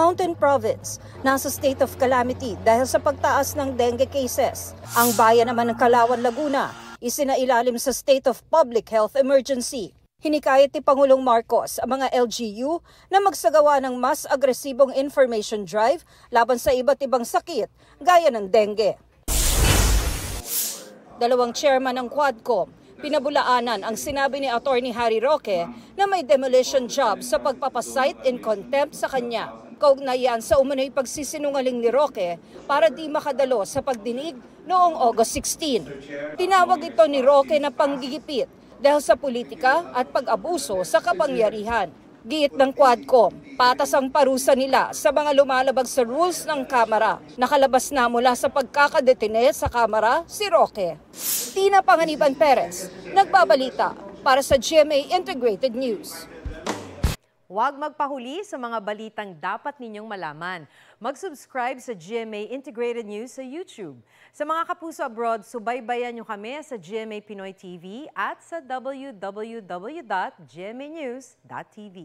Mountain Province, nasa state of calamity dahil sa pagtaas ng dengue cases. Ang bayan naman ng Calauan, Laguna, isinailalim sa state of public health emergency. Hinikayat ni Pangulong Marcos ang mga LGU na magsagawa ng mas agresibong information drive laban sa iba't ibang sakit gaya ng dengue. Dalawang chairman ng Quadcom, pinabulaanan ang sinabi ni Attorney Harry Roque na may demolition job sa pagpapasite in contempt sa kanya. Kaugnayan sa umano'y pagsisinungaling ni Roque para di makadalo sa pagdinig noong August 16. Tinawag ito ni Roque na panggigipit dahil sa politika at pag-abuso sa kapangyarihan. Giit ng Quadcom, patas ang parusa nila sa mga lumalabag sa rules ng Kamara. Nakalabas na mula sa pagkakadetine sa Kamara si Roque. Tina Panganiban Perez, nagbabalita para sa GMA Integrated News. Huwag magpahuli sa mga balitang dapat ninyong malaman. Mag-subscribe sa GMA Integrated News sa YouTube. Sa mga kapuso abroad, subaybayan nyo kami sa GMA Pinoy TV at sa www.gmanews.tv.